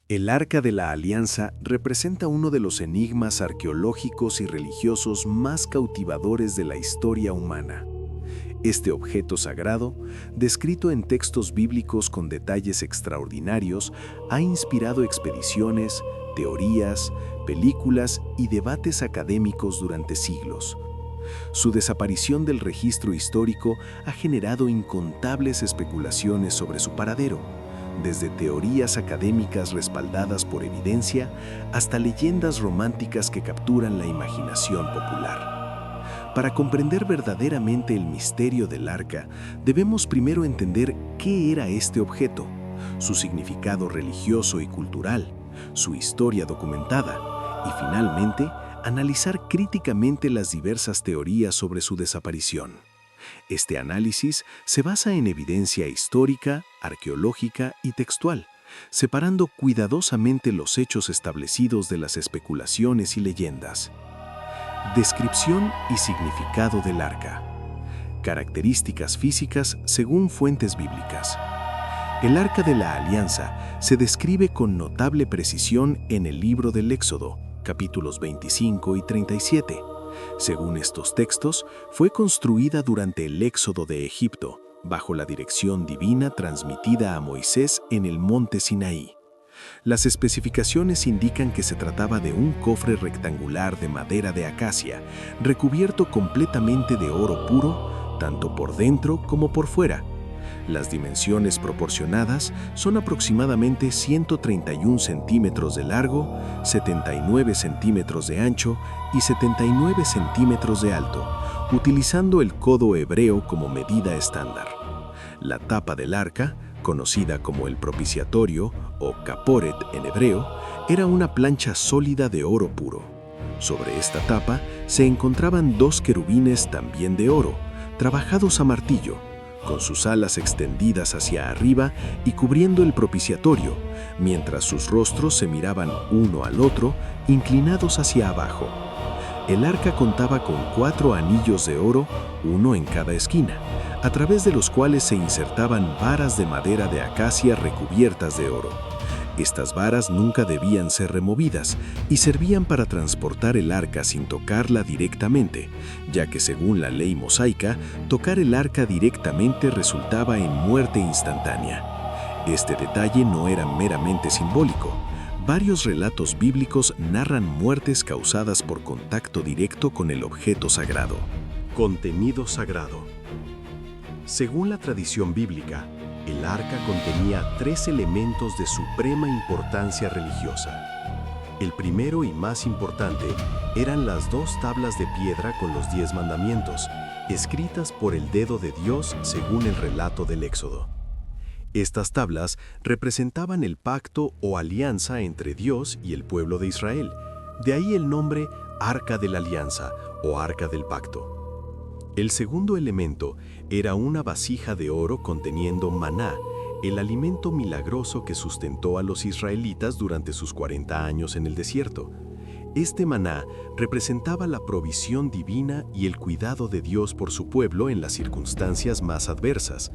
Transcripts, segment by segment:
El Arca de la Alianza representa uno de los enigmas arqueológicos y religiosos más cautivadores de la historia humana. Este objeto sagrado, descrito en textos bíblicos con detalles extraordinarios, ha inspirado expediciones, teorías, películas y debates académicos durante siglos. Su desaparición del registro histórico ha generado incontables especulaciones sobre su paradero, desde teorías académicas respaldadas por evidencia hasta leyendas románticas que capturan la imaginación popular. Para comprender verdaderamente el misterio del arca, debemos primero entender qué era este objeto, su significado religioso y cultural, su historia documentada y, finalmente, analizar críticamente las diversas teorías sobre su desaparición. Este análisis se basa en evidencia histórica, arqueológica y textual, separando cuidadosamente los hechos establecidos de las especulaciones y leyendas. Descripción y significado del arca. Características físicas según fuentes bíblicas. El Arca de la Alianza se describe con notable precisión en el libro del Éxodo, capítulos 25 y 37. Según estos textos, fue construida durante el éxodo de Egipto, bajo la dirección divina transmitida a Moisés en el monte Sinaí. Las especificaciones indican que se trataba de un cofre rectangular de madera de acacia, recubierto completamente de oro puro, tanto por dentro como por fuera. Las dimensiones proporcionadas son aproximadamente 131 centímetros de largo, 79 centímetros de ancho y 79 centímetros de alto, utilizando el codo hebreo como medida estándar. La tapa del arca, conocida como el propiciatorio o caporet en hebreo, era una plancha sólida de oro puro. Sobre esta tapa se encontraban dos querubines también de oro, trabajados a martillo, con sus alas extendidas hacia arriba y cubriendo el propiciatorio, mientras sus rostros se miraban uno al otro, inclinados hacia abajo. El arca contaba con 4 anillos de oro, uno en cada esquina, a través de los cuales se insertaban varas de madera de acacia recubiertas de oro. Estas varas nunca debían ser removidas y servían para transportar el arca sin tocarla directamente, ya que según la ley mosaica, tocar el arca directamente resultaba en muerte instantánea. Este detalle no era meramente simbólico. Varios relatos bíblicos narran muertes causadas por contacto directo con el objeto sagrado. Contenido sagrado. Según la tradición bíblica, el arca contenía 3 elementos de suprema importancia religiosa. El primero y más importante eran las 2 tablas de piedra con los 10 mandamientos, escritas por el dedo de Dios según el relato del Éxodo. Estas tablas representaban el pacto o alianza entre Dios y el pueblo de Israel, de ahí el nombre Arca de la Alianza o Arca del Pacto. El segundo elemento era una vasija de oro conteniendo maná, el alimento milagroso que sustentó a los israelitas durante sus 40 años en el desierto. Este maná representaba la provisión divina y el cuidado de Dios por su pueblo en las circunstancias más adversas.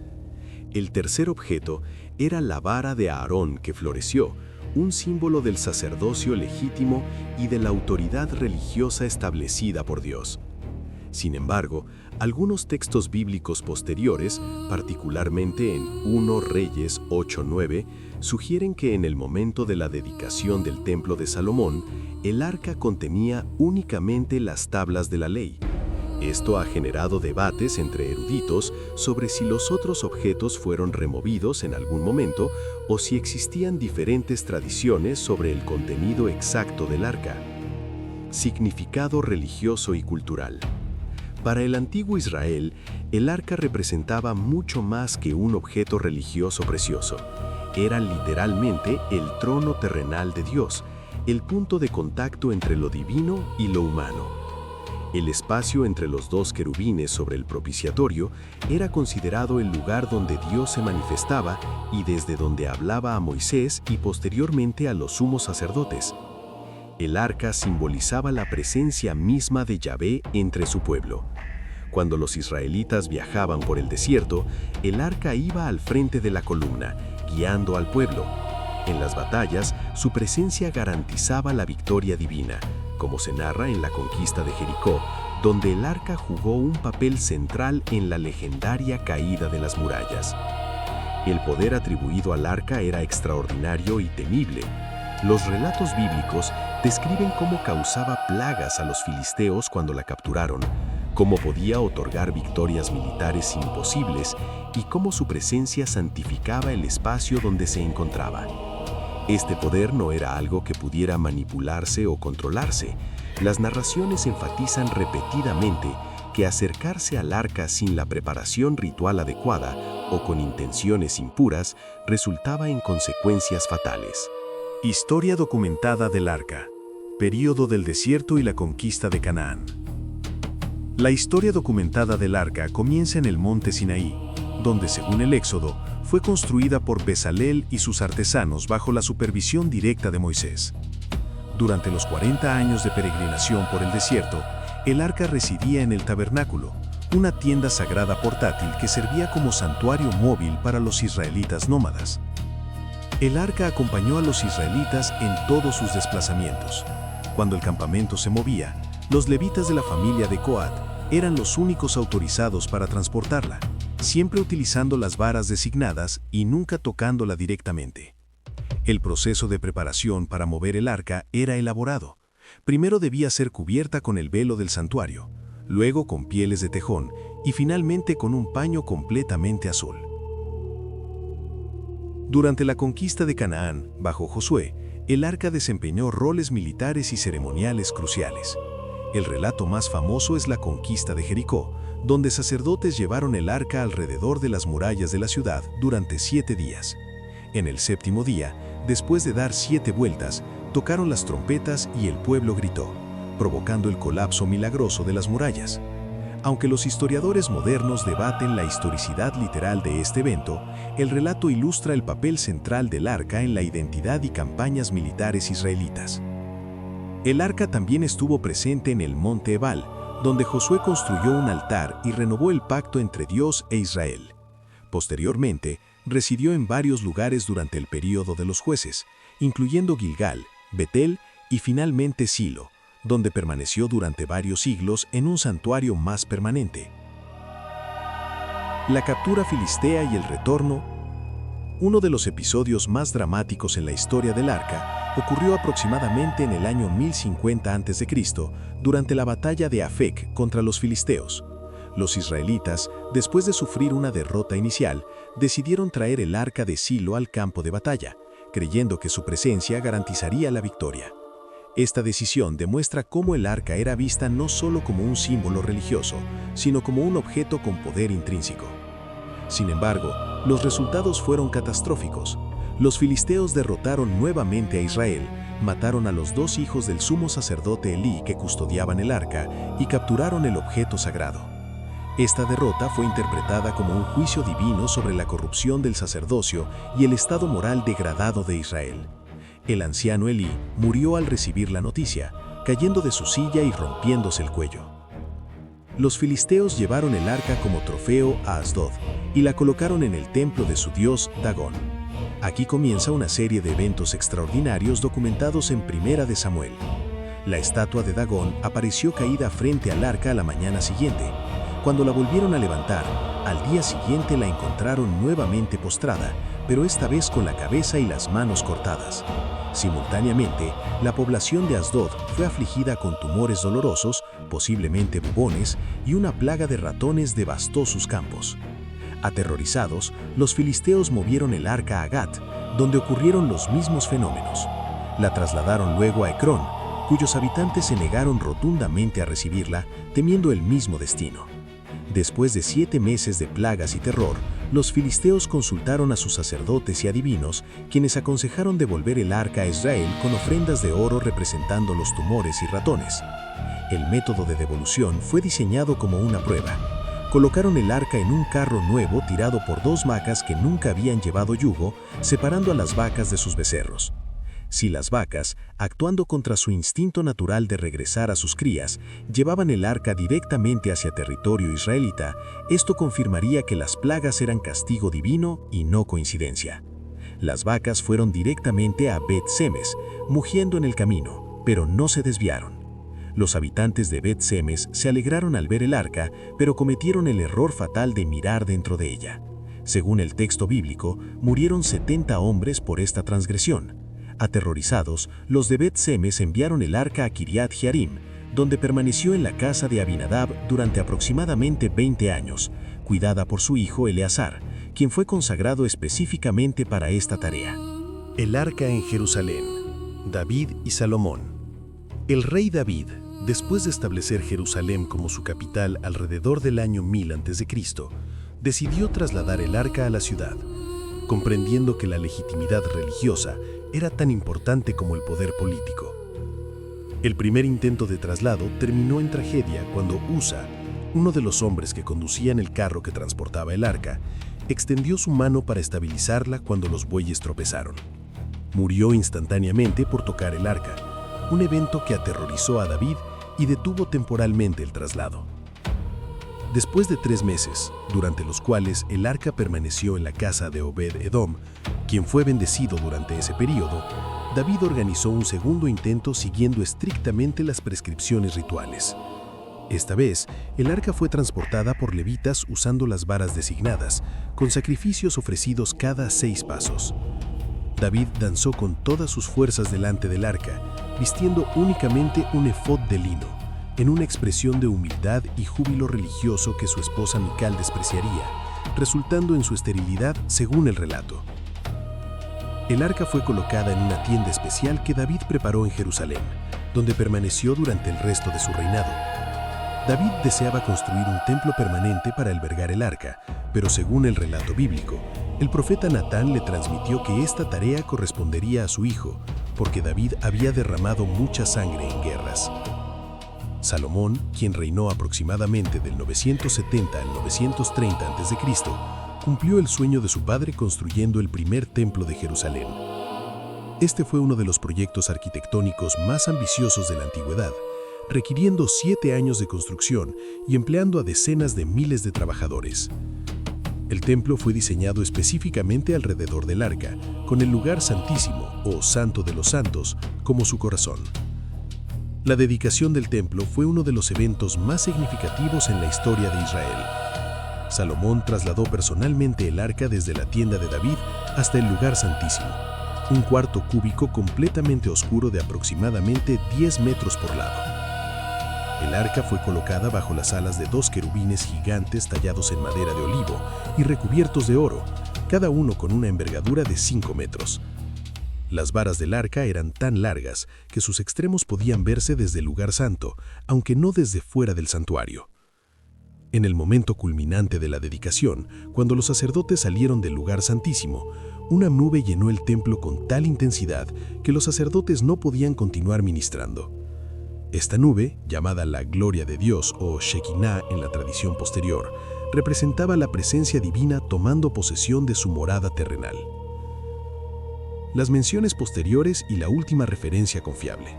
El tercer objeto era la vara de Aarón que floreció, un símbolo del sacerdocio legítimo y de la autoridad religiosa establecida por Dios. Sin embargo, algunos textos bíblicos posteriores, particularmente en 1 Reyes 8:9, sugieren que en el momento de la dedicación del templo de Salomón, el arca contenía únicamente las tablas de la ley. Esto ha generado debates entre eruditos sobre si los otros objetos fueron removidos en algún momento o si existían diferentes tradiciones sobre el contenido exacto del arca. Significado religioso y cultural. Para el antiguo Israel, el arca representaba mucho más que un objeto religioso precioso. Era literalmente el trono terrenal de Dios, el punto de contacto entre lo divino y lo humano. El espacio entre los 2 querubines sobre el propiciatorio era considerado el lugar donde Dios se manifestaba y desde donde hablaba a Moisés y posteriormente a los sumos sacerdotes. El arca simbolizaba la presencia misma de Yahvé entre su pueblo. Cuando los israelitas viajaban por el desierto, el arca iba al frente de la columna, guiando al pueblo. En las batallas, su presencia garantizaba la victoria divina, como se narra en la conquista de Jericó, donde el arca jugó un papel central en la legendaria caída de las murallas. El poder atribuido al arca era extraordinario y temible. Los relatos bíblicos describen cómo causaba plagas a los filisteos cuando la capturaron, cómo podía otorgar victorias militares imposibles y cómo su presencia santificaba el espacio donde se encontraba. Este poder no era algo que pudiera manipularse o controlarse. Las narraciones enfatizan repetidamente que acercarse al arca sin la preparación ritual adecuada o con intenciones impuras resultaba en consecuencias fatales. Historia documentada del arca. Período del desierto y la conquista de Canaán. La historia documentada del arca comienza en el monte Sinaí, donde, según el Éxodo, fue construida por Bezalel y sus artesanos bajo la supervisión directa de Moisés. Durante los 40 años de peregrinación por el desierto, el arca residía en el tabernáculo, una tienda sagrada portátil que servía como santuario móvil para los israelitas nómadas. El arca acompañó a los israelitas en todos sus desplazamientos. Cuando el campamento se movía, los levitas de la familia de Coat eran los únicos autorizados para transportarla, siempre utilizando las varas designadas y nunca tocándola directamente. El proceso de preparación para mover el arca era elaborado. Primero debía ser cubierta con el velo del santuario, luego con pieles de tejón y finalmente con un paño completamente azul. Durante la conquista de Canaán, bajo Josué, el arca desempeñó roles militares y ceremoniales cruciales. El relato más famoso es la conquista de Jericó, donde sacerdotes llevaron el arca alrededor de las murallas de la ciudad durante 7 días. En el 7º día, después de dar 7 vueltas, tocaron las trompetas y el pueblo gritó, provocando el colapso milagroso de las murallas. Aunque los historiadores modernos debaten la historicidad literal de este evento, el relato ilustra el papel central del arca en la identidad y campañas militares israelitas. El arca también estuvo presente en el monte Ebal, donde Josué construyó un altar y renovó el pacto entre Dios e Israel. Posteriormente, residió en varios lugares durante el período de los jueces, incluyendo Gilgal, Betel y finalmente Silo, donde permaneció durante varios siglos en un santuario más permanente. La captura filistea y el retorno. Uno de los episodios más dramáticos en la historia del arca ocurrió aproximadamente en el año 1050 a.C., durante la batalla de Afec contra los filisteos. Los israelitas, después de sufrir una derrota inicial, decidieron traer el arca de Silo al campo de batalla, creyendo que su presencia garantizaría la victoria. Esta decisión demuestra cómo el arca era vista no solo como un símbolo religioso, sino como un objeto con poder intrínseco. Sin embargo, los resultados fueron catastróficos. Los filisteos derrotaron nuevamente a Israel, mataron a los 2 hijos del sumo sacerdote Elí que custodiaban el arca y capturaron el objeto sagrado. Esta derrota fue interpretada como un juicio divino sobre la corrupción del sacerdocio y el estado moral degradado de Israel. El anciano Elí murió al recibir la noticia, cayendo de su silla y rompiéndose el cuello. Los filisteos llevaron el arca como trofeo a Asdod y la colocaron en el templo de su dios Dagón. Aquí comienza una serie de eventos extraordinarios documentados en Primera de Samuel. La estatua de Dagón apareció caída frente al arca a la mañana siguiente. Cuando la volvieron a levantar, al día siguiente la encontraron nuevamente postrada, pero esta vez con la cabeza y las manos cortadas. Simultáneamente, la población de Asdod fue afligida con tumores dolorosos, posiblemente bubones, y una plaga de ratones devastó sus campos. Aterrorizados, los filisteos movieron el arca a Gat, donde ocurrieron los mismos fenómenos. La trasladaron luego a Ecrón, cuyos habitantes se negaron rotundamente a recibirla, temiendo el mismo destino. Después de 7 meses de plagas y terror, los filisteos consultaron a sus sacerdotes y adivinos, quienes aconsejaron devolver el arca a Israel con ofrendas de oro representando los tumores y ratones. El método de devolución fue diseñado como una prueba. Colocaron el arca en un carro nuevo tirado por 2 vacas que nunca habían llevado yugo, separando a las vacas de sus becerros. Si las vacas, actuando contra su instinto natural de regresar a sus crías, llevaban el arca directamente hacia territorio israelita, esto confirmaría que las plagas eran castigo divino y no coincidencia. Las vacas fueron directamente a Bet-Semes, mugiendo en el camino, pero no se desviaron. Los habitantes de Bet-Semes se alegraron al ver el arca, pero cometieron el error fatal de mirar dentro de ella. Según el texto bíblico, murieron 70 hombres por esta transgresión. Aterrorizados, los de Bet-Semes enviaron el arca a Kiriat Jearim, donde permaneció en la casa de Abinadab durante aproximadamente 20 años, cuidada por su hijo Eleazar, quien fue consagrado específicamente para esta tarea. El arca en Jerusalén. David y Salomón. El rey David, después de establecer Jerusalén como su capital alrededor del año 1000 a.C., decidió trasladar el arca a la ciudad, comprendiendo que la legitimidad religiosa era tan importante como el poder político. El primer intento de traslado terminó en tragedia cuando Usa, uno de los hombres que conducían el carro que transportaba el arca, extendió su mano para estabilizarla cuando los bueyes tropezaron. Murió instantáneamente por tocar el arca, un evento que aterrorizó a David y detuvo temporalmente el traslado. Después de 3 meses, durante los cuales el arca permaneció en la casa de Obed-Edom, quien fue bendecido durante ese período, David organizó un segundo intento siguiendo estrictamente las prescripciones rituales. Esta vez, el arca fue transportada por levitas usando las varas designadas, con sacrificios ofrecidos cada 6 pasos. David danzó con todas sus fuerzas delante del arca, vistiendo únicamente un efod de lino, en una expresión de humildad y júbilo religioso que su esposa Mical despreciaría, resultando en su esterilidad según el relato. El arca fue colocada en una tienda especial que David preparó en Jerusalén, donde permaneció durante el resto de su reinado. David deseaba construir un templo permanente para albergar el arca, pero según el relato bíblico, el profeta Natán le transmitió que esta tarea correspondería a su hijo, porque David había derramado mucha sangre en guerras. Salomón, quien reinó aproximadamente del 970 al 930 a.C., cumplió el sueño de su padre construyendo el primer templo de Jerusalén. Este fue uno de los proyectos arquitectónicos más ambiciosos de la antigüedad, requiriendo 7 años de construcción y empleando a decenas de miles de trabajadores. El templo fue diseñado específicamente alrededor del arca, con el lugar santísimo, o Santo de los Santos, como su corazón. La dedicación del templo fue uno de los eventos más significativos en la historia de Israel. Salomón trasladó personalmente el arca desde la tienda de David hasta el lugar santísimo, un cuarto cúbico completamente oscuro de aproximadamente 10 metros por lado. El arca fue colocada bajo las alas de 2 querubines gigantes tallados en madera de olivo y recubiertos de oro, cada uno con una envergadura de 5 metros. Las varas del arca eran tan largas que sus extremos podían verse desde el lugar santo, aunque no desde fuera del santuario. En el momento culminante de la dedicación, cuando los sacerdotes salieron del lugar santísimo, una nube llenó el templo con tal intensidad que los sacerdotes no podían continuar ministrando. Esta nube, llamada la Gloria de Dios o Shekinah en la tradición posterior, representaba la presencia divina tomando posesión de su morada terrenal. Las menciones posteriores y la última referencia confiable.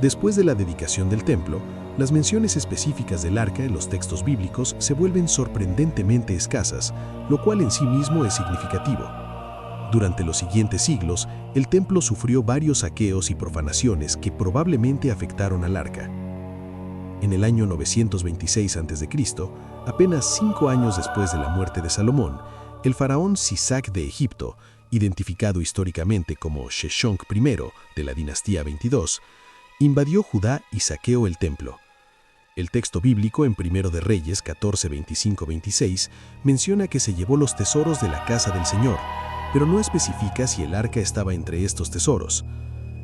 Después de la dedicación del templo, las menciones específicas del arca en los textos bíblicos se vuelven sorprendentemente escasas, lo cual en sí mismo es significativo. Durante los siguientes siglos, el templo sufrió varios saqueos y profanaciones que probablemente afectaron al arca. En el año 926 a.C., apenas 5 años después de la muerte de Salomón, el faraón Sisac de Egipto, identificado históricamente como Sheshonq I de la dinastía 22, invadió Judá y saqueó el templo. El texto bíblico en Primero de Reyes 14, 25-26 menciona que se llevó los tesoros de la casa del Señor, pero no especifica si el arca estaba entre estos tesoros.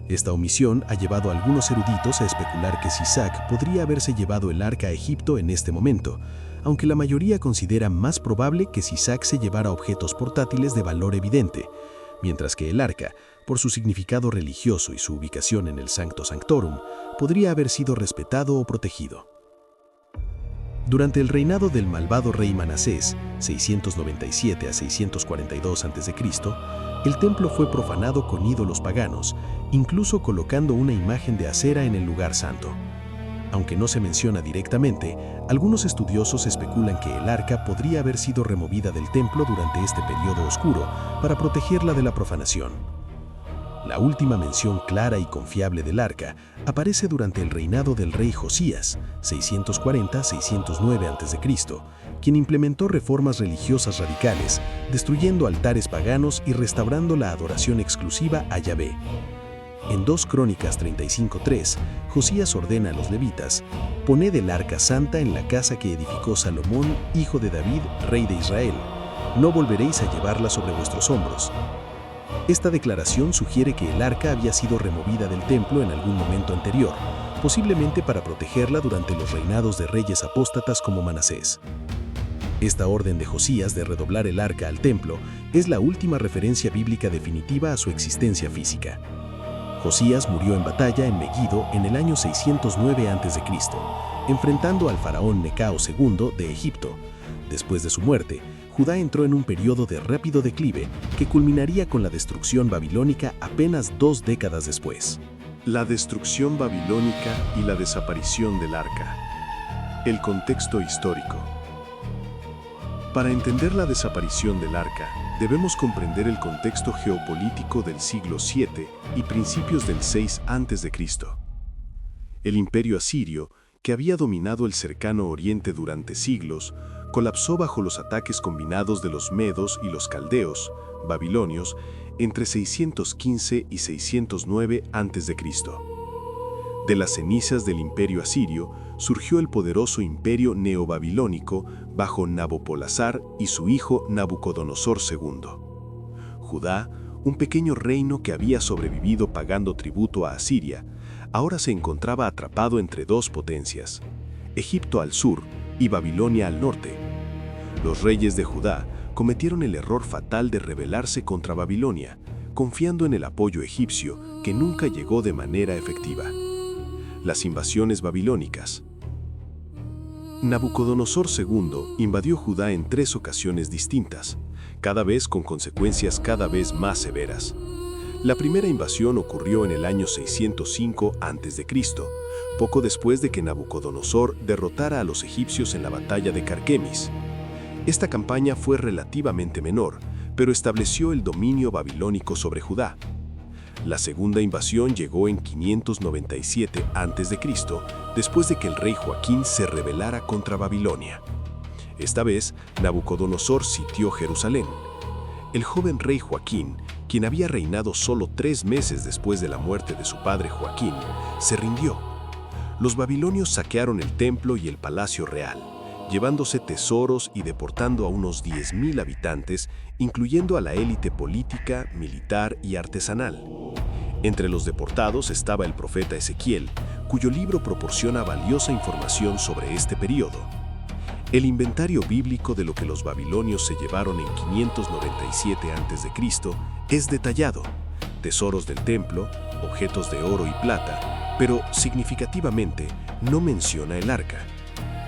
Esta omisión ha llevado a algunos eruditos a especular que Sisac podría haberse llevado el arca a Egipto en este momento, aunque la mayoría considera más probable que Sisac se llevara objetos portátiles de valor evidente, mientras que el arca, por su significado religioso y su ubicación en el Sancto Sanctorum, podría haber sido respetado o protegido. Durante el reinado del malvado rey Manasés, 697 a 642 a.C., el templo fue profanado con ídolos paganos, incluso colocando una imagen de Acera en el lugar santo. Aunque no se menciona directamente, algunos estudiosos especulan que el arca podría haber sido removida del templo durante este periodo oscuro para protegerla de la profanación. La última mención clara y confiable del arca aparece durante el reinado del rey Josías, 640-609 a.C., quien implementó reformas religiosas radicales, destruyendo altares paganos y restaurando la adoración exclusiva a Yahvé. En 2 Crónicas 35:3, Josías ordena a los levitas: «Poned el arca santa en la casa que edificó Salomón, hijo de David, rey de Israel. No volveréis a llevarla sobre vuestros hombros». Esta declaración sugiere que el arca había sido removida del templo en algún momento anterior, posiblemente para protegerla durante los reinados de reyes apóstatas como Manasés. Esta orden de Josías de redoblar el arca al templo es la última referencia bíblica definitiva a su existencia física. Josías murió en batalla en Meguido en el año 609 a.C., enfrentando al faraón Necao II de Egipto. Después de su muerte, Judá entró en un periodo de rápido declive que culminaría con la destrucción babilónica apenas 2 décadas después. La destrucción babilónica y la desaparición del arca. El contexto histórico. Para entender la desaparición del arca, debemos comprender el contexto geopolítico del siglo VII y principios del VI a.C. El imperio asirio, que había dominado el cercano oriente durante siglos, colapsó bajo los ataques combinados de los medos y los caldeos, babilonios, entre 615 y 609 a.C. De las cenizas del imperio asirio surgió el poderoso imperio neobabilónico bajo Nabopolassar y su hijo Nabucodonosor II. Judá, un pequeño reino que había sobrevivido pagando tributo a Asiria, ahora se encontraba atrapado entre 2 potencias, Egipto al sur y Babilonia al norte. Los reyes de Judá cometieron el error fatal de rebelarse contra Babilonia, confiando en el apoyo egipcio que nunca llegó de manera efectiva. Las invasiones babilónicas. Nabucodonosor II invadió Judá en 3 ocasiones distintas, cada vez con consecuencias cada vez más severas. La primera invasión ocurrió en el año 605 a.C., poco después de que Nabucodonosor derrotara a los egipcios en la batalla de Carquemis. Esta campaña fue relativamente menor, pero estableció el dominio babilónico sobre Judá. La segunda invasión llegó en 597 a.C., después de que el rey Joaquín se rebelara contra Babilonia. Esta vez, Nabucodonosor sitió Jerusalén. El joven rey Joaquín, quien había reinado solo 3 meses después de la muerte de su padre Joaquín, se rindió. Los babilonios saquearon el templo y el palacio real, llevándose tesoros y deportando a unos 10.000 habitantes, incluyendo a la élite política, militar y artesanal. Entre los deportados estaba el profeta Ezequiel, cuyo libro proporciona valiosa información sobre este periodo. El inventario bíblico de lo que los babilonios se llevaron en 597 a.C. es detallado: tesoros del templo, objetos de oro y plata, pero significativamente no menciona el arca.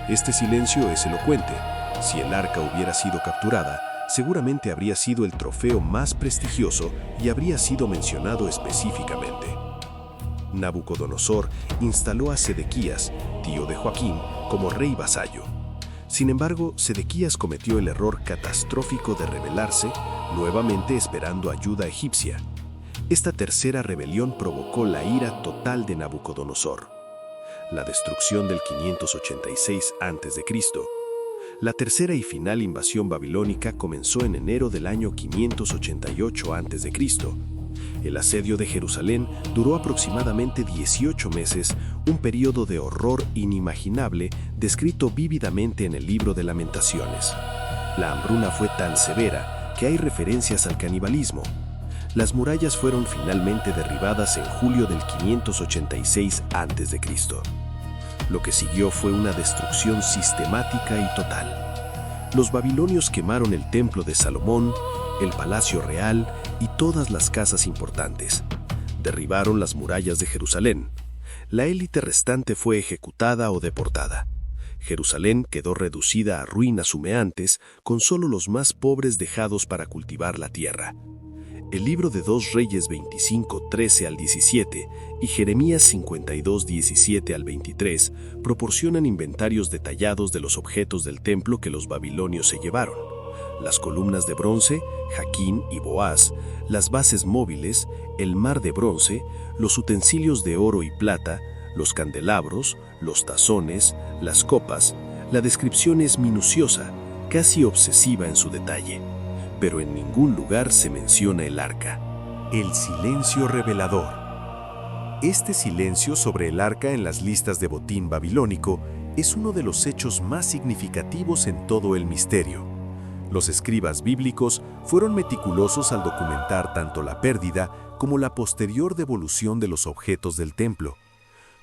Este silencio es elocuente. Si el arca hubiera sido capturada, seguramente habría sido el trofeo más prestigioso y habría sido mencionado específicamente. Nabucodonosor instaló a Sedequías, tío de Joaquín, como rey vasallo. Sin embargo, Sedequías cometió el error catastrófico de rebelarse, nuevamente esperando ayuda egipcia. Esta tercera rebelión provocó la ira total de Nabucodonosor. La destrucción del 586 a.C. La tercera y final invasión babilónica comenzó en enero del año 588 a.C. El asedio de Jerusalén duró aproximadamente 18 meses, un periodo de horror inimaginable descrito vívidamente en el libro de Lamentaciones. La hambruna fue tan severa que hay referencias al canibalismo. Las murallas fueron finalmente derribadas en julio del 586 a.C. Lo que siguió fue una destrucción sistemática y total. Los babilonios quemaron el templo de Salomón, el palacio real y todas las casas importantes. Derribaron las murallas de Jerusalén. La élite restante fue ejecutada o deportada. Jerusalén quedó reducida a ruinas humeantes, con solo los más pobres dejados para cultivar la tierra. El libro de 2 Reyes 25, 13 al 17 y Jeremías 52, 17 al 23 proporcionan inventarios detallados de los objetos del templo que los babilonios se llevaron: las columnas de bronce, Jaquín y Boaz, las bases móviles, el mar de bronce, los utensilios de oro y plata, los candelabros, los tazones, las copas. La descripción es minuciosa, casi obsesiva en su detalle, pero en ningún lugar se menciona el arca. El silencio revelador. Este silencio sobre el arca en las listas de botín babilónico es uno de los hechos más significativos en todo el misterio. Los escribas bíblicos fueron meticulosos al documentar tanto la pérdida como la posterior devolución de los objetos del templo.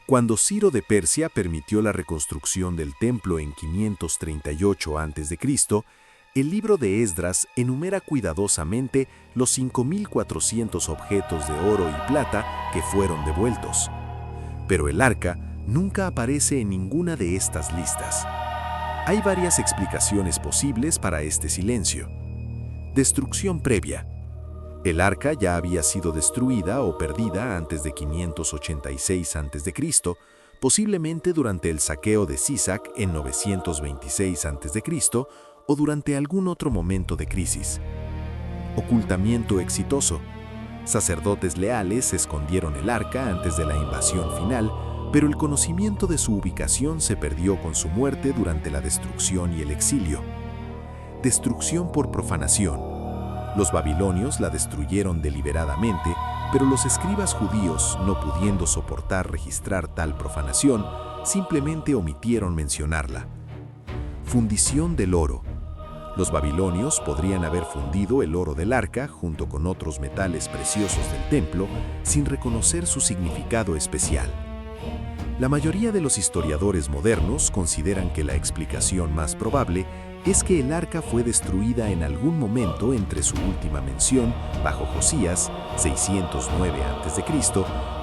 Cuando Ciro de Persia permitió la reconstrucción del templo en 538 a.C., el libro de Esdras enumera cuidadosamente los 5.400 objetos de oro y plata que fueron devueltos. Pero el arca nunca aparece en ninguna de estas listas. Hay varias explicaciones posibles para este silencio. Destrucción previa. El arca ya había sido destruida o perdida antes de 586 a.C., posiblemente durante el saqueo de Sisac en 926 a.C. o durante algún otro momento de crisis. Ocultamiento exitoso. Sacerdotes leales escondieron el arca antes de la invasión final, pero el conocimiento de su ubicación se perdió con su muerte durante la destrucción y el exilio. Destrucción por profanación. Los babilonios la destruyeron deliberadamente, pero los escribas judíos, no pudiendo soportar registrar tal profanación, simplemente omitieron mencionarla. Fundición del oro. Los babilonios podrían haber fundido el oro del arca junto con otros metales preciosos del templo sin reconocer su significado especial. La mayoría de los historiadores modernos consideran que la explicación más probable es que el arca fue destruida en algún momento entre su última mención, bajo Josías, 609 a.C.,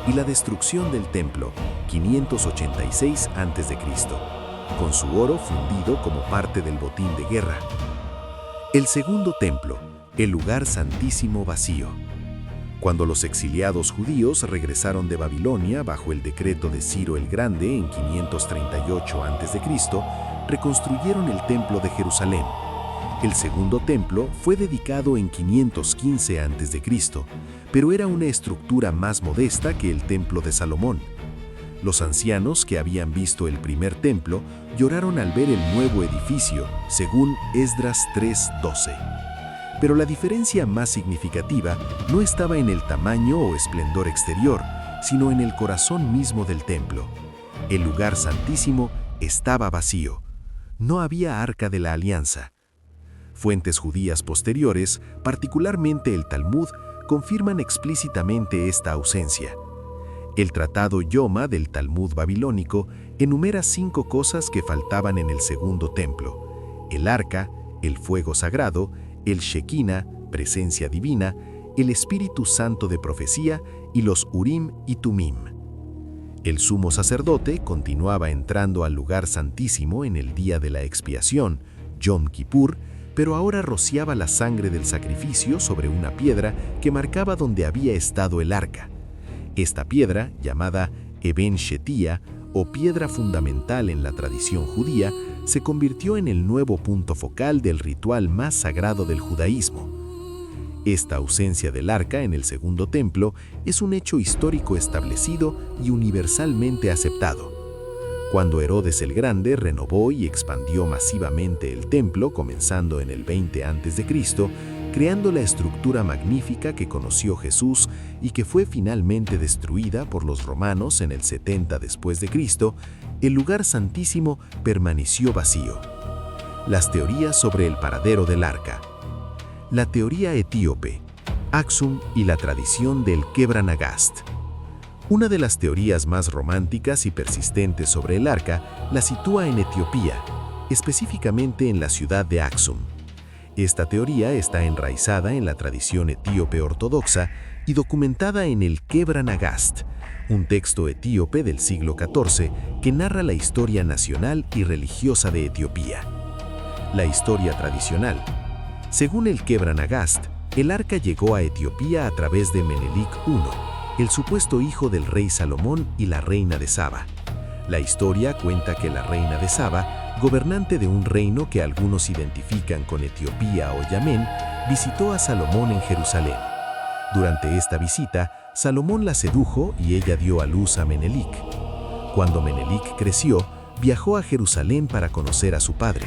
y la destrucción del templo, 586 a.C., con su oro fundido como parte del botín de guerra. El segundo templo, el lugar santísimo vacío. Cuando los exiliados judíos regresaron de Babilonia bajo el decreto de Ciro el Grande en 538 a.C., reconstruyeron el templo de Jerusalén. El segundo templo fue dedicado en 515 a.C., pero era una estructura más modesta que el templo de Salomón. Los ancianos que habían visto el primer templo lloraron al ver el nuevo edificio, según Esdras 3:12. Pero la diferencia más significativa no estaba en el tamaño o esplendor exterior, sino en el corazón mismo del templo. El lugar santísimo estaba vacío. No había arca de la alianza. Fuentes judías posteriores, particularmente el Talmud, confirman explícitamente esta ausencia. El tratado Yoma del Talmud babilónico enumera 5 cosas que faltaban en el segundo templo: el arca, el fuego sagrado, el Shekinah, presencia divina, el Espíritu Santo de profecía y los Urim y Tumim. El sumo sacerdote continuaba entrando al lugar santísimo en el día de la expiación, Yom Kippur, pero ahora rociaba la sangre del sacrificio sobre una piedra que marcaba donde había estado el arca. Esta piedra, llamada Eben Shetia, o piedra fundamental en la tradición judía, se convirtió en el nuevo punto focal del ritual más sagrado del judaísmo. Esta ausencia del arca en el segundo templo es un hecho histórico establecido y universalmente aceptado. Cuando Herodes el Grande renovó y expandió masivamente el templo, comenzando en el 20 a.C., creando la estructura magnífica que conoció Jesús y que fue finalmente destruida por los romanos en el 70 después de Cristo, el lugar santísimo permaneció vacío. Las teorías sobre el paradero del arca. La teoría etíope, Axum y la tradición del Quebra-Nagast. Una de las teorías más románticas y persistentes sobre el arca la sitúa en Etiopía, específicamente en la ciudad de Axum. Esta teoría está enraizada en la tradición etíope ortodoxa y documentada en el Quebra-Nagast, un texto etíope del siglo XIV que narra la historia nacional y religiosa de Etiopía. La historia tradicional. Según el Quebra-Nagast, El arca llegó a Etiopía a través de Menelik I, el supuesto hijo del rey Salomón y la reina de Saba. La historia cuenta que la reina de Saba, gobernante de un reino que algunos identifican con Etiopía o Yemen, visitó a Salomón en Jerusalén. Durante esta visita, Salomón la sedujo y ella dio a luz a Menelik. Cuando Menelik creció, viajó a Jerusalén para conocer a su padre.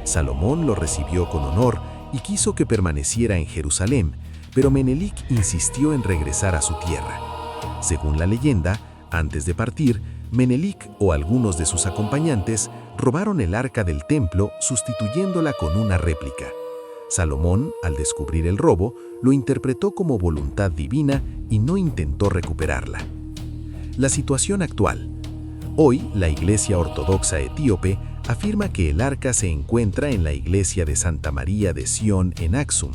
Salomón lo recibió con honor y quiso que permaneciera en Jerusalén, pero Menelik insistió en regresar a su tierra. Según la leyenda, antes de partir, Menelik o algunos de sus acompañantes robaron el arca del templo sustituyéndola con una réplica. Salomón, al descubrir el robo, lo interpretó como voluntad divina y no intentó recuperarla. La situación actual. Hoy, la Iglesia Ortodoxa Etíope afirma que el arca se encuentra en la iglesia de Santa María de Sion en Aksum.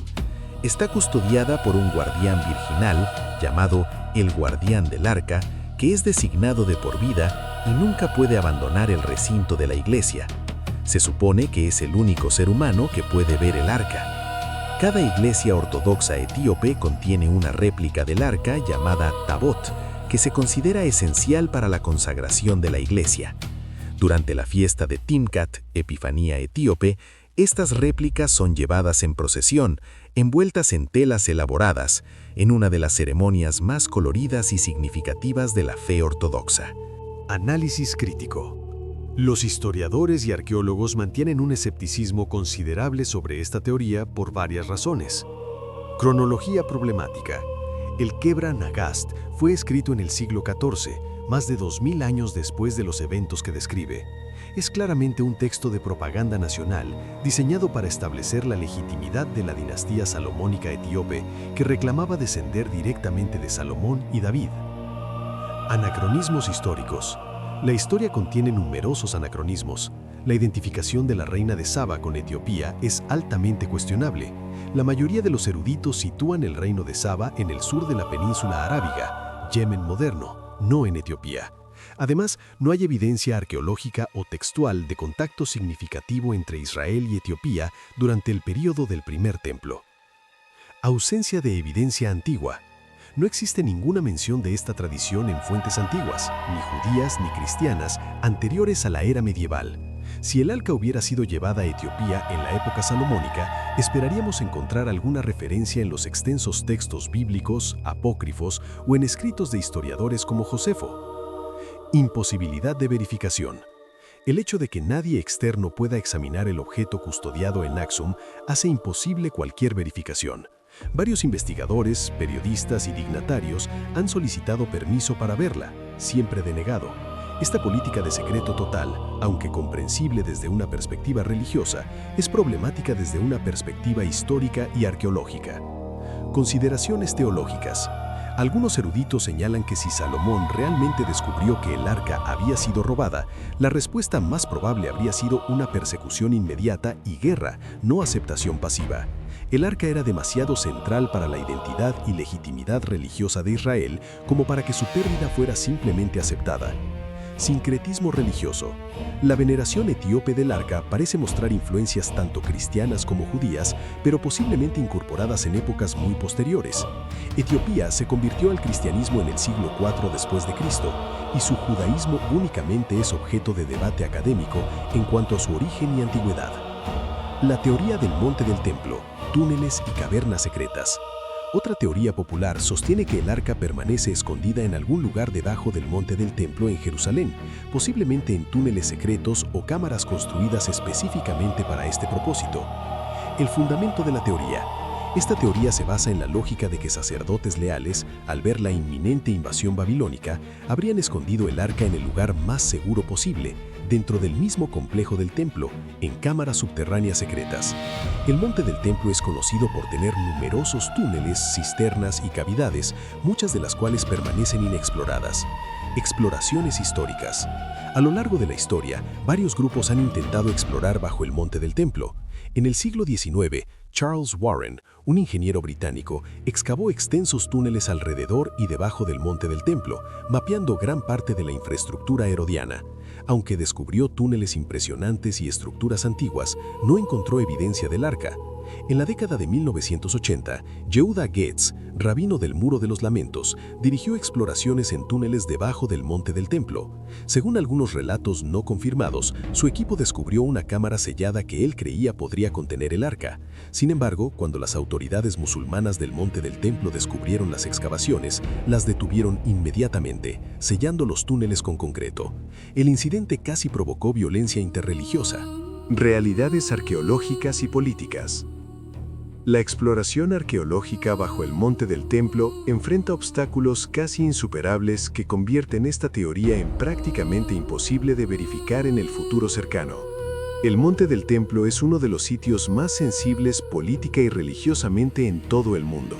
Está custodiada por un guardián virginal llamado el Guardián del Arca, que es designado de por vida y nunca puede abandonar el recinto de la iglesia. Se supone que es el único ser humano que puede ver el arca. Cada iglesia ortodoxa etíope contiene una réplica del arca llamada Tabot, que se considera esencial para la consagración de la iglesia. Durante la fiesta de Timkat, Epifanía etíope, estas réplicas son llevadas en procesión, envueltas en telas elaboradas, en una de las ceremonias más coloridas y significativas de la fe ortodoxa. Análisis crítico. Los historiadores y arqueólogos mantienen un escepticismo considerable sobre esta teoría por varias razones. Cronología problemática. El Kebra Nagast fue escrito en el siglo XIV, más de 2000 años después de los eventos que describe. Es claramente un texto de propaganda nacional diseñado para establecer la legitimidad de la dinastía salomónica etíope que reclamaba descender directamente de Salomón y David. Anacronismos históricos. La historia contiene numerosos anacronismos. La identificación de la reina de Saba con Etiopía es altamente cuestionable. La mayoría de los eruditos sitúan el reino de Saba en el sur de la península arábiga, Yemen moderno, no en Etiopía. Además, no hay evidencia arqueológica o textual de contacto significativo entre Israel y Etiopía durante el período del primer templo. Ausencia de evidencia antigua. No existe ninguna mención de esta tradición en fuentes antiguas, ni judías ni cristianas, anteriores a la era medieval. Si el arca hubiera sido llevada a Etiopía en la época salomónica, esperaríamos encontrar alguna referencia en los extensos textos bíblicos, apócrifos o en escritos de historiadores como Josefo. Imposibilidad de verificación. El hecho de que nadie externo pueda examinar el objeto custodiado en Aksum hace imposible cualquier verificación. Varios investigadores, periodistas y dignatarios han solicitado permiso para verla, siempre denegado. Esta política de secreto total, aunque comprensible desde una perspectiva religiosa, es problemática desde una perspectiva histórica y arqueológica. Consideraciones teológicas. Algunos eruditos señalan que si Salomón realmente descubrió que el arca había sido robada, la respuesta más probable habría sido una persecución inmediata y guerra, no aceptación pasiva. El arca era demasiado central para la identidad y legitimidad religiosa de Israel como para que su pérdida fuera simplemente aceptada. Sincretismo religioso. La veneración etíope del arca parece mostrar influencias tanto cristianas como judías, pero posiblemente incorporadas en épocas muy posteriores. Etiopía se convirtió al cristianismo en el siglo IV después de Cristo, y su judaísmo únicamente es objeto de debate académico en cuanto a su origen y antigüedad. La teoría del monte del templo, túneles y cavernas secretas. Otra teoría popular sostiene que el arca permanece escondida en algún lugar debajo del monte del templo en Jerusalén, posiblemente en túneles secretos o cámaras construidas específicamente para este propósito. El fundamento de la teoría. Esta teoría se basa en la lógica de que sacerdotes leales, al ver la inminente invasión babilónica, habrían escondido el arca en el lugar más seguro posible, dentro del mismo complejo del templo, en cámaras subterráneas secretas. El monte del templo es conocido por tener numerosos túneles, cisternas y cavidades, muchas de las cuales permanecen inexploradas. Exploraciones históricas. A lo largo de la historia, varios grupos han intentado explorar bajo el monte del templo. En el siglo XIX, Charles Warren, un ingeniero británico, excavó extensos túneles alrededor y debajo del monte del templo, mapeando gran parte de la infraestructura herodiana. Aunque descubrió túneles impresionantes y estructuras antiguas, no encontró evidencia del arca. En la década de 1980, Yehuda Getz, rabino del Muro de los Lamentos, dirigió exploraciones en túneles debajo del monte del templo. Según algunos relatos no confirmados, su equipo descubrió una cámara sellada que él creía podría contener el arca. Sin embargo, cuando las autoridades musulmanas del monte del templo descubrieron las excavaciones, las detuvieron inmediatamente, sellando los túneles con concreto. El incidente casi provocó violencia interreligiosa. Realidades arqueológicas y políticas. La exploración arqueológica bajo el monte del templo enfrenta obstáculos casi insuperables que convierten esta teoría en prácticamente imposible de verificar en el futuro cercano. El monte del templo es uno de los sitios más sensibles política y religiosamente en todo el mundo,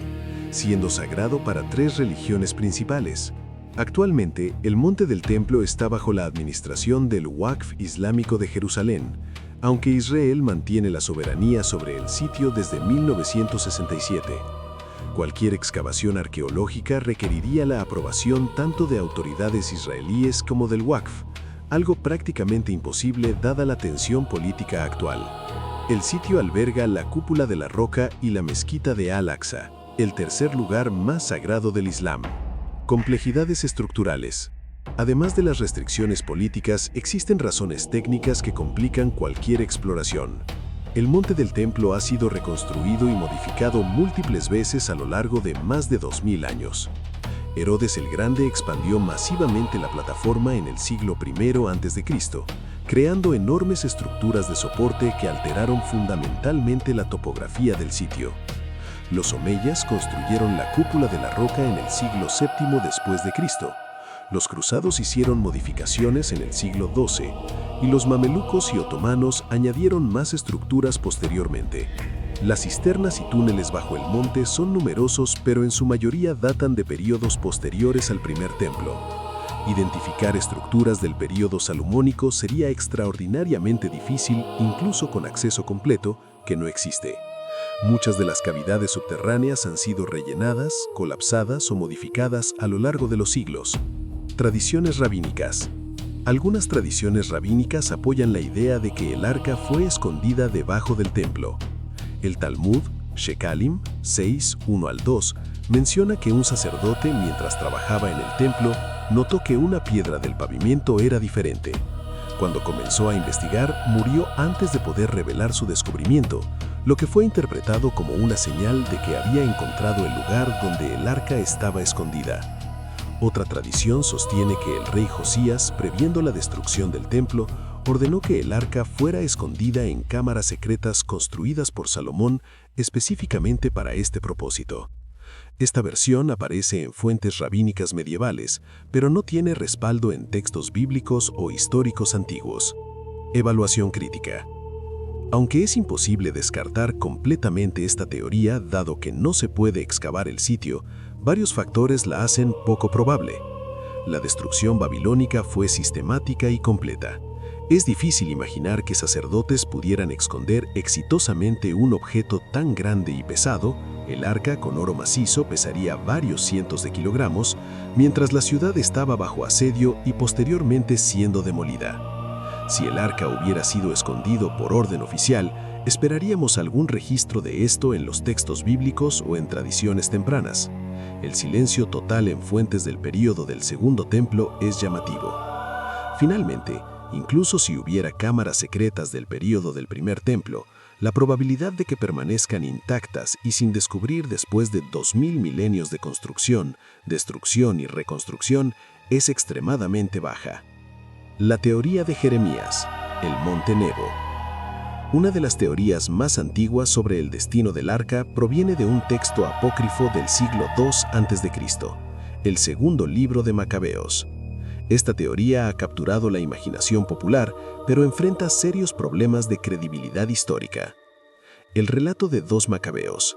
siendo sagrado para 3 religiones principales. Actualmente, el monte del templo está bajo la administración del Waqf Islámico de Jerusalén, aunque Israel mantiene la soberanía sobre el sitio desde 1967. Cualquier excavación arqueológica requeriría la aprobación tanto de autoridades israelíes como del Waqf, algo prácticamente imposible dada la tensión política actual. El sitio alberga la cúpula de la Roca y la mezquita de Al-Aqsa, el tercer lugar más sagrado del Islam. Complejidades estructurales. Además de las restricciones políticas, existen razones técnicas que complican cualquier exploración. El monte del templo ha sido reconstruido y modificado múltiples veces a lo largo de más de 2000 años. Herodes el Grande expandió masivamente la plataforma en el siglo I a.C., creando enormes estructuras de soporte que alteraron fundamentalmente la topografía del sitio. Los omeyas construyeron la cúpula de la Roca en el siglo VII después de Cristo. Los cruzados hicieron modificaciones en el siglo XII, y los mamelucos y otomanos añadieron más estructuras posteriormente. Las cisternas y túneles bajo el monte son numerosos, pero en su mayoría datan de períodos posteriores al primer templo. Identificar estructuras del período salomónico sería extraordinariamente difícil, incluso con acceso completo, que no existe. Muchas de las cavidades subterráneas han sido rellenadas, colapsadas o modificadas a lo largo de los siglos. Tradiciones rabínicas. Algunas tradiciones rabínicas apoyan la idea de que el arca fue escondida debajo del templo. El Talmud, Shekalim 6, 1-2, menciona que un sacerdote, mientras trabajaba en el templo, notó que una piedra del pavimento era diferente. Cuando comenzó a investigar, murió antes de poder revelar su descubrimiento, lo que fue interpretado como una señal de que había encontrado el lugar donde el arca estaba escondida. Otra tradición sostiene que el rey Josías, previendo la destrucción del templo, ordenó que el arca fuera escondida en cámaras secretas construidas por Salomón específicamente para este propósito. Esta versión aparece en fuentes rabínicas medievales, pero no tiene respaldo en textos bíblicos o históricos antiguos. Evaluación crítica. Aunque es imposible descartar completamente esta teoría, dado que no se puede excavar el sitio, varios factores la hacen poco probable. La destrucción babilónica fue sistemática y completa. Es difícil imaginar que sacerdotes pudieran esconder exitosamente un objeto tan grande y pesado. El arca con oro macizo pesaría varios cientos de kilogramos, mientras la ciudad estaba bajo asedio y posteriormente siendo demolida. Si el arca hubiera sido escondido por orden oficial, esperaríamos algún registro de esto en los textos bíblicos o en tradiciones tempranas. El silencio total en fuentes del período del Segundo Templo es llamativo. Finalmente, incluso si hubiera cámaras secretas del período del Primer Templo, la probabilidad de que permanezcan intactas y sin descubrir después de 2000 milenios de construcción, destrucción y reconstrucción es extremadamente baja. La teoría de Jeremías, el Monte Nebo. Una de las teorías más antiguas sobre el destino del arca proviene de un texto apócrifo del siglo II a.C., el segundo libro de Macabeos. Esta teoría ha capturado la imaginación popular, pero enfrenta serios problemas de credibilidad histórica. El relato de 2 Macabeos.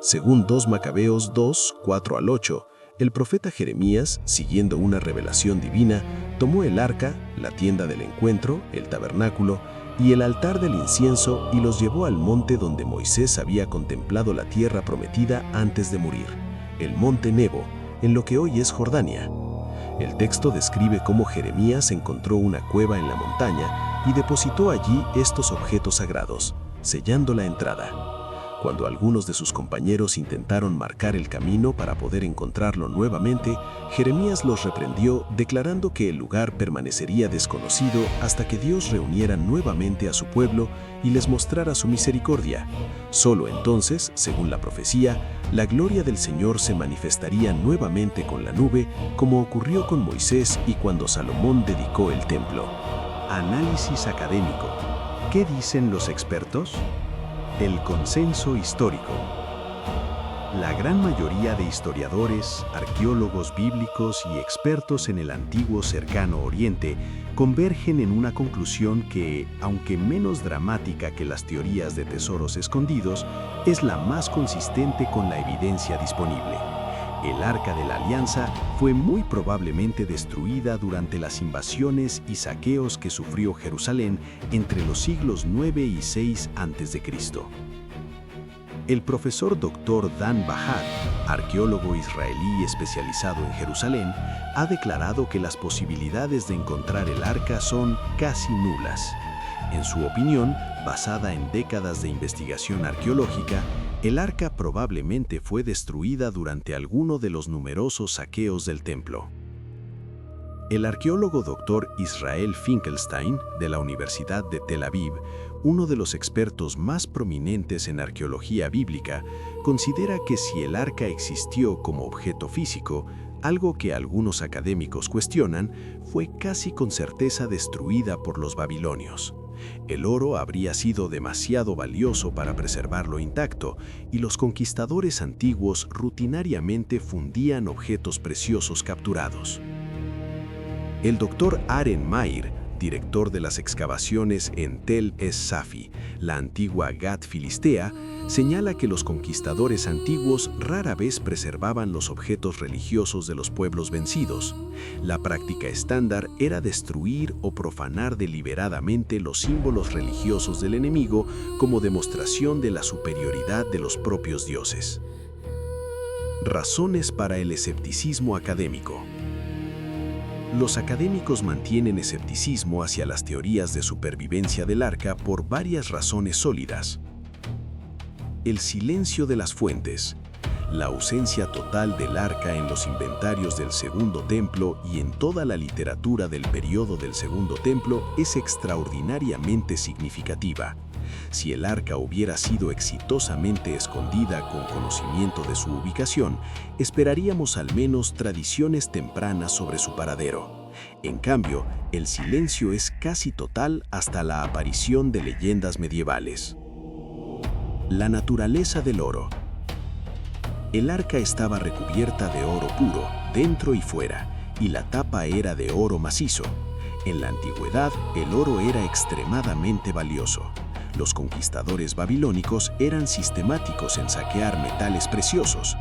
Según 2 Macabeos 2, 4-8, el profeta Jeremías, siguiendo una revelación divina, tomó el arca, la tienda del encuentro, el tabernáculo y el altar del incienso y los llevó al monte donde Moisés había contemplado la tierra prometida antes de morir, el monte Nebo, en lo que hoy es Jordania. El texto describe cómo Jeremías encontró una cueva en la montaña y depositó allí estos objetos sagrados, sellando la entrada. Cuando algunos de sus compañeros intentaron marcar el camino para poder encontrarlo nuevamente, Jeremías los reprendió declarando que el lugar permanecería desconocido hasta que Dios reuniera nuevamente a su pueblo y les mostrara su misericordia. Solo entonces, según la profecía, la gloria del Señor se manifestaría nuevamente con la nube, como ocurrió con Moisés y cuando Salomón dedicó el templo. Análisis académico. ¿Qué dicen los expertos? El consenso histórico. La gran mayoría de historiadores, arqueólogos bíblicos y expertos en el antiguo Cercano Oriente convergen en una conclusión que, aunque menos dramática que las teorías de tesoros escondidos, es la más consistente con la evidencia disponible. El Arca de la Alianza fue muy probablemente destruida durante las invasiones y saqueos que sufrió Jerusalén entre los siglos 9 y 6 a.C. El profesor Dr. Dan Bahad, arqueólogo israelí especializado en Jerusalén, ha declarado que las posibilidades de encontrar el arca son casi nulas. En su opinión, basada en décadas de investigación arqueológica, el arca probablemente fue destruida durante alguno de los numerosos saqueos del templo. El arqueólogo Dr. Israel Finkelstein, de la Universidad de Tel Aviv, uno de los expertos más prominentes en arqueología bíblica, considera que si el arca existió como objeto físico, algo que algunos académicos cuestionan, fue casi con certeza destruida por los babilonios. El oro habría sido demasiado valioso para preservarlo intacto, y los conquistadores antiguos rutinariamente fundían objetos preciosos capturados. El Dr. Aren Meir, director de las excavaciones en Tel Es-Safi, la antigua Gat filistea, señala que los conquistadores antiguos rara vez preservaban los objetos religiosos de los pueblos vencidos. La práctica estándar era destruir o profanar deliberadamente los símbolos religiosos del enemigo como demostración de la superioridad de los propios dioses. Razones para el escepticismo académico. Los académicos mantienen escepticismo hacia las teorías de supervivencia del arca por varias razones sólidas. El silencio de las fuentes. La ausencia total del arca en los inventarios del Segundo Templo y en toda la literatura del periodo del Segundo Templo es extraordinariamente significativa. Si el arca hubiera sido exitosamente escondida con conocimiento de su ubicación, esperaríamos al menos tradiciones tempranas sobre su paradero. En cambio, el silencio es casi total hasta la aparición de leyendas medievales. La naturaleza del oro. El arca estaba recubierta de oro puro, dentro y fuera, y la tapa era de oro macizo. En la antigüedad, el oro era extremadamente valioso. Los conquistadores babilónicos eran sistemáticos en saquear metales preciosos.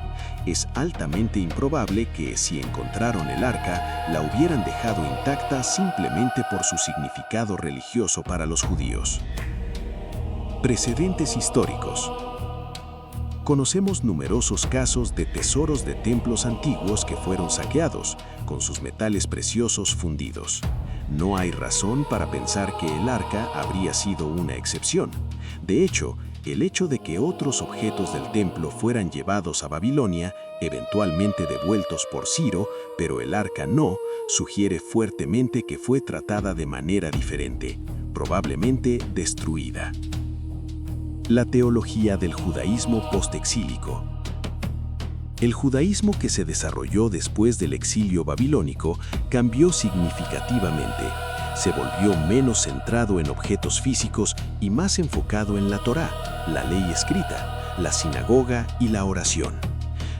Es altamente improbable que, si encontraron el arca, la hubieran dejado intacta simplemente por su significado religioso para los judíos. Precedentes históricos. Conocemos numerosos casos de tesoros de templos antiguos que fueron saqueados, con sus metales preciosos fundidos. No hay razón para pensar que el arca habría sido una excepción. De hecho, el hecho de que otros objetos del templo fueran llevados a Babilonia, eventualmente devueltos por Ciro, pero el arca no, sugiere fuertemente que fue tratada de manera diferente, probablemente destruida. La teología del judaísmo postexílico. El judaísmo que se desarrolló después del exilio babilónico cambió significativamente. Se volvió menos centrado en objetos físicos y más enfocado en la Torá, la ley escrita, la sinagoga y la oración.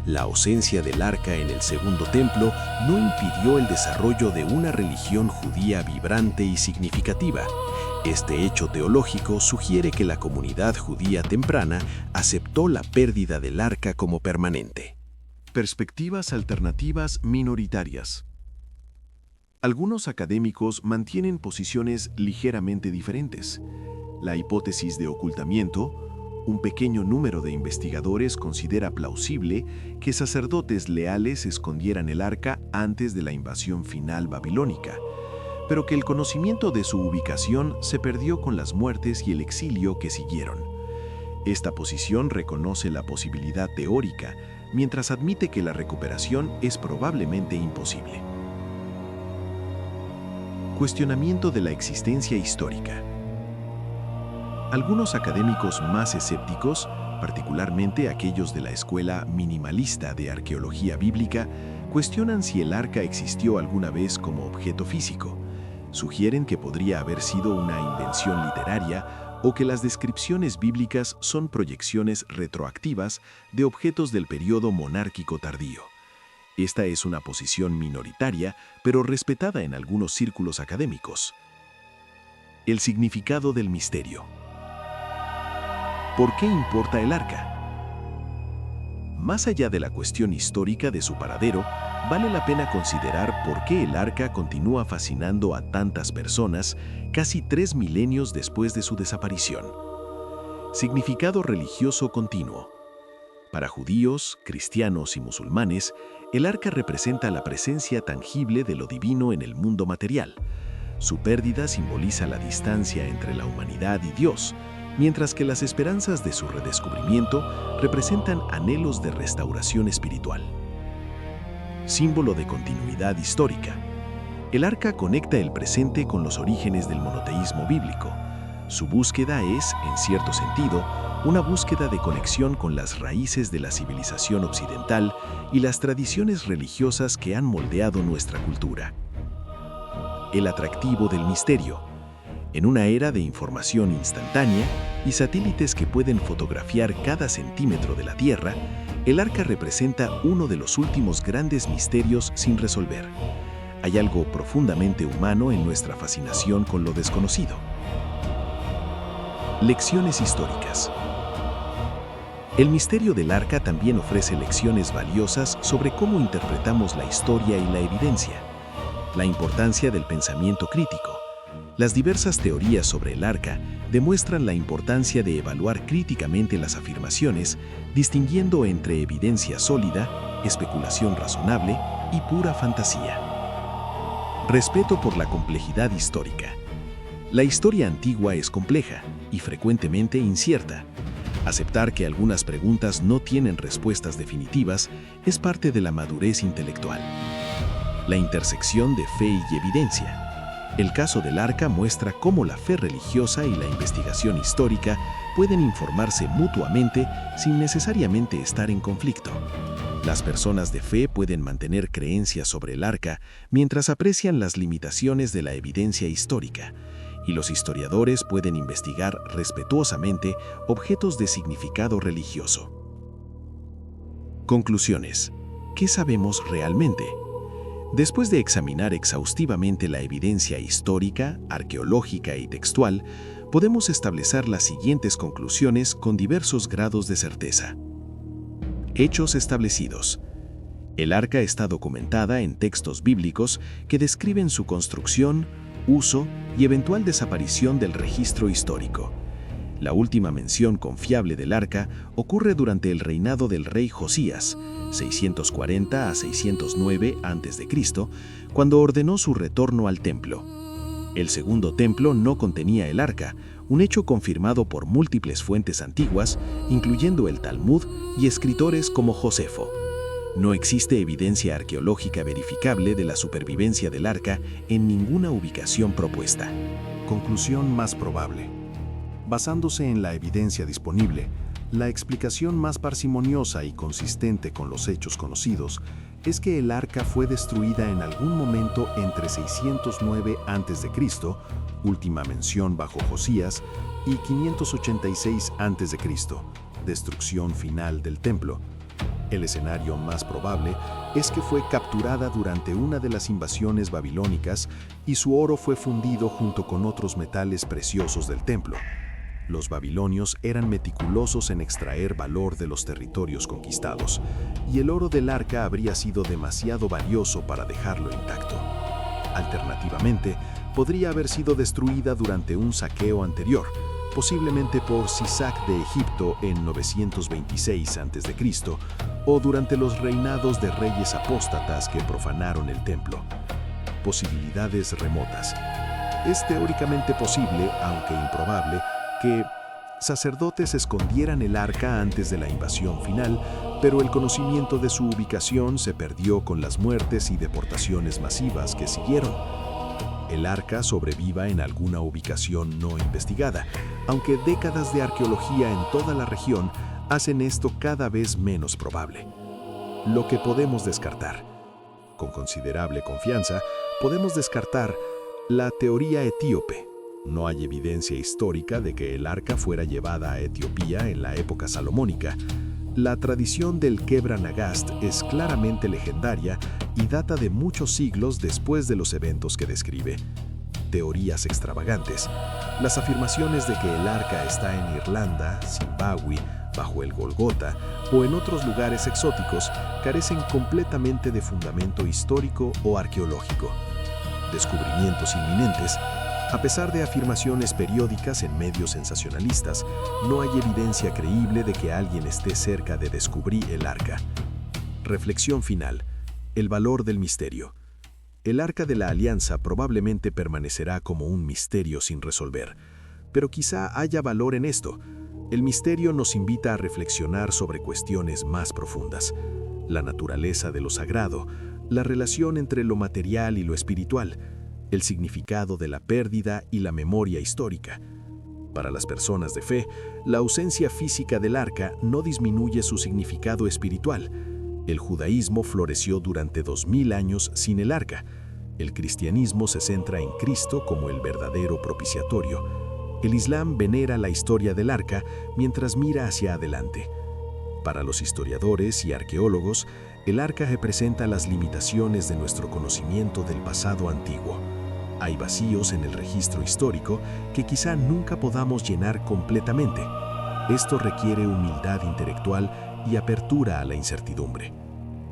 La ausencia del arca en el Segundo Templo no impidió el desarrollo de una religión judía vibrante y significativa. Este hecho teológico sugiere que la comunidad judía temprana aceptó la pérdida del arca como permanente. Perspectivas alternativas minoritarias. Algunos académicos mantienen posiciones ligeramente diferentes. La hipótesis de ocultamiento. Un pequeño número de investigadores considera plausible que sacerdotes leales escondieran el arca antes de la invasión final babilónica, pero que el conocimiento de su ubicación se perdió con las muertes y el exilio que siguieron. Esta posición reconoce la posibilidad teórica, mientras admite que la recuperación es probablemente imposible. Cuestionamiento de la existencia histórica. Algunos académicos más escépticos, particularmente aquellos de la escuela minimalista de arqueología bíblica, cuestionan si el arca existió alguna vez como objeto físico. Sugieren que podría haber sido una invención literaria o que las descripciones bíblicas son proyecciones retroactivas de objetos del período monárquico tardío. Esta es una posición minoritaria, pero respetada en algunos círculos académicos. El significado del misterio. ¿Por qué importa el arca? Más allá de la cuestión histórica de su paradero, vale la pena considerar por qué el arca continúa fascinando a tantas personas casi 3 milenios después de su desaparición. Significado religioso continuo. Para judíos, cristianos y musulmanes, el arca representa la presencia tangible de lo divino en el mundo material. Su pérdida simboliza la distancia entre la humanidad y Dios, mientras que las esperanzas de su redescubrimiento representan anhelos de restauración espiritual. Símbolo de continuidad histórica. El arca conecta el presente con los orígenes del monoteísmo bíblico. Su búsqueda es, en cierto sentido, una búsqueda de conexión con las raíces de la civilización occidental y las tradiciones religiosas que han moldeado nuestra cultura. El atractivo del misterio. En una era de información instantánea y satélites que pueden fotografiar cada centímetro de la Tierra, el arca representa uno de los últimos grandes misterios sin resolver. Hay algo profundamente humano en nuestra fascinación con lo desconocido. Lecciones históricas. El misterio del arca también ofrece lecciones valiosas sobre cómo interpretamos la historia y la evidencia. La importancia del pensamiento crítico. Las diversas teorías sobre el arca demuestran la importancia de evaluar críticamente las afirmaciones, distinguiendo entre evidencia sólida, especulación razonable y pura fantasía. Respeto por la complejidad histórica. La historia antigua es compleja y frecuentemente incierta. Aceptar que algunas preguntas no tienen respuestas definitivas es parte de la madurez intelectual. La intersección de fe y evidencia. El caso del arca muestra cómo la fe religiosa y la investigación histórica pueden informarse mutuamente sin necesariamente estar en conflicto. Las personas de fe pueden mantener creencias sobre el arca mientras aprecian las limitaciones de la evidencia histórica, y los historiadores pueden investigar respetuosamente objetos de significado religioso. Conclusiones. ¿Qué sabemos realmente? Después de examinar exhaustivamente la evidencia histórica, arqueológica y textual, podemos establecer las siguientes conclusiones con diversos grados de certeza. Hechos establecidos. El arca está documentada en textos bíblicos que describen su construcción, uso y eventual desaparición del registro histórico. La última mención confiable del arca ocurre durante el reinado del rey Josías, 640 a 609 a.C., cuando ordenó su retorno al templo. El segundo templo no contenía el arca, un hecho confirmado por múltiples fuentes antiguas, incluyendo el Talmud y escritores como Josefo. No existe evidencia arqueológica verificable de la supervivencia del arca en ninguna ubicación propuesta. Conclusión más probable. Basándose en la evidencia disponible, la explicación más parsimoniosa y consistente con los hechos conocidos es que el arca fue destruida en algún momento entre 609 a.C., última mención bajo Josías, y 586 a.C., destrucción final del templo. El escenario más probable es que fue capturada durante una de las invasiones babilónicas y su oro fue fundido junto con otros metales preciosos del templo. Los babilonios eran meticulosos en extraer valor de los territorios conquistados, y el oro del arca habría sido demasiado valioso para dejarlo intacto. Alternativamente, podría haber sido destruida durante un saqueo anterior, posiblemente por Sisac de Egipto en 926 a.C., o durante los reinados de reyes apóstatas que profanaron el templo. Posibilidades remotas. Es teóricamente posible, aunque improbable, que sacerdotes escondieran el arca antes de la invasión final, pero el conocimiento de su ubicación se perdió con las muertes y deportaciones masivas que siguieron. El arca sobreviva en alguna ubicación no investigada, aunque décadas de arqueología en toda la región hacen esto cada vez menos probable. Lo que podemos descartar. Con considerable confianza, podemos descartar la teoría etíope. No hay evidencia histórica de que el arca fuera llevada a Etiopía en la época salomónica. La tradición del Kebra Nagast es claramente legendaria y data de muchos siglos después de los eventos que describe. Teorías extravagantes. Las afirmaciones de que el arca está en Irlanda, Zimbabue, bajo el Golgota o en otros lugares exóticos carecen completamente de fundamento histórico o arqueológico. Descubrimientos inminentes. A pesar de afirmaciones periódicas en medios sensacionalistas, no hay evidencia creíble de que alguien esté cerca de descubrir el arca. Reflexión final. El valor del misterio. El Arca de la Alianza probablemente permanecerá como un misterio sin resolver, pero quizá haya valor en esto. El misterio nos invita a reflexionar sobre cuestiones más profundas: la naturaleza de lo sagrado, la relación entre lo material y lo espiritual, el significado de la pérdida y la memoria histórica. Para las personas de fe, la ausencia física del arca no disminuye su significado espiritual. El judaísmo floreció durante 2000 años sin el arca. El cristianismo se centra en Cristo como el verdadero propiciatorio. El Islam venera la historia del arca mientras mira hacia adelante. Para los historiadores y arqueólogos, el arca representa las limitaciones de nuestro conocimiento del pasado antiguo. Hay vacíos en el registro histórico que quizá nunca podamos llenar completamente. Esto requiere humildad intelectual y apertura a la incertidumbre.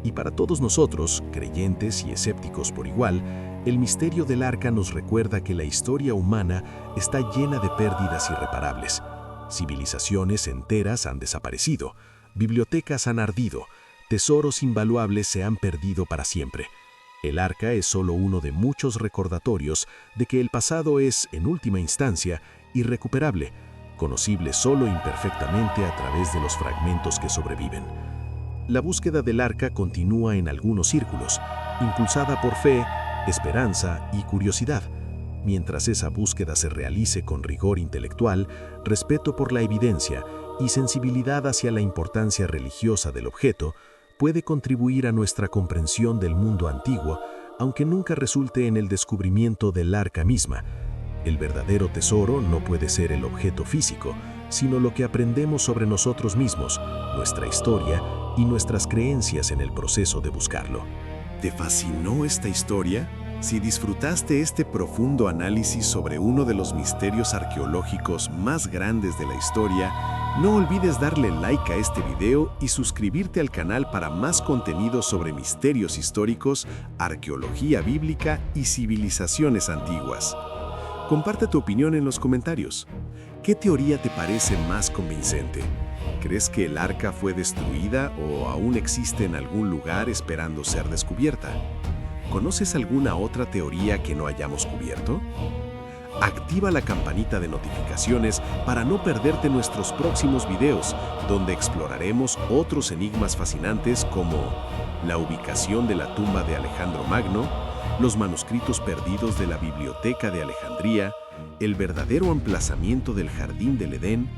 Y para todos nosotros, creyentes y escépticos por igual, el misterio del arca nos recuerda que la historia humana está llena de pérdidas irreparables. Civilizaciones enteras han desaparecido, bibliotecas han ardido, tesoros invaluables se han perdido para siempre. El arca es solo uno de muchos recordatorios de que el pasado es, en última instancia, irrecuperable, conocible solo imperfectamente a través de los fragmentos que sobreviven. La búsqueda del arca continúa en algunos círculos, impulsada por fe, esperanza y curiosidad. Mientras esa búsqueda se realice con rigor intelectual, respeto por la evidencia y sensibilidad hacia la importancia religiosa del objeto, puede contribuir a nuestra comprensión del mundo antiguo, aunque nunca resulte en el descubrimiento del arca misma. El verdadero tesoro no puede ser el objeto físico, sino lo que aprendemos sobre nosotros mismos, nuestra historia y nuestras creencias en el proceso de buscarlo. ¿Te fascinó esta historia? Si disfrutaste este profundo análisis sobre uno de los misterios arqueológicos más grandes de la historia, no olvides darle like a este video y suscribirte al canal para más contenido sobre misterios históricos, arqueología bíblica y civilizaciones antiguas. Comparte tu opinión en los comentarios. ¿Qué teoría te parece más convincente? ¿Crees que el arca fue destruida o aún existe en algún lugar esperando ser descubierta? ¿Conoces alguna otra teoría que no hayamos cubierto? Activa la campanita de notificaciones para no perderte nuestros próximos videos, donde exploraremos otros enigmas fascinantes como la ubicación de la tumba de Alejandro Magno, los manuscritos perdidos de la Biblioteca de Alejandría, el verdadero emplazamiento del Jardín del Edén,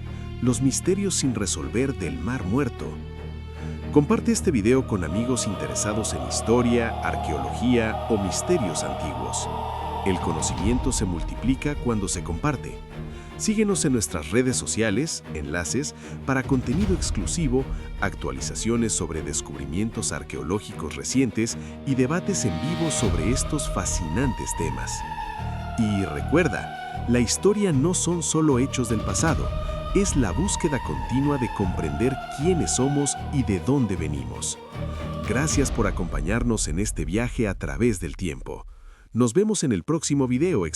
los misterios sin resolver del Mar Muerto. Comparte este video con amigos interesados en historia, arqueología o misterios antiguos. El conocimiento se multiplica cuando se comparte. Síguenos en nuestras redes sociales, enlaces para contenido exclusivo, actualizaciones sobre descubrimientos arqueológicos recientes y debates en vivo sobre estos fascinantes temas. Y recuerda, la historia no son solo hechos del pasado, es la búsqueda continua de comprender quiénes somos y de dónde venimos. Gracias por acompañarnos en este viaje a través del tiempo. Nos vemos en el próximo video.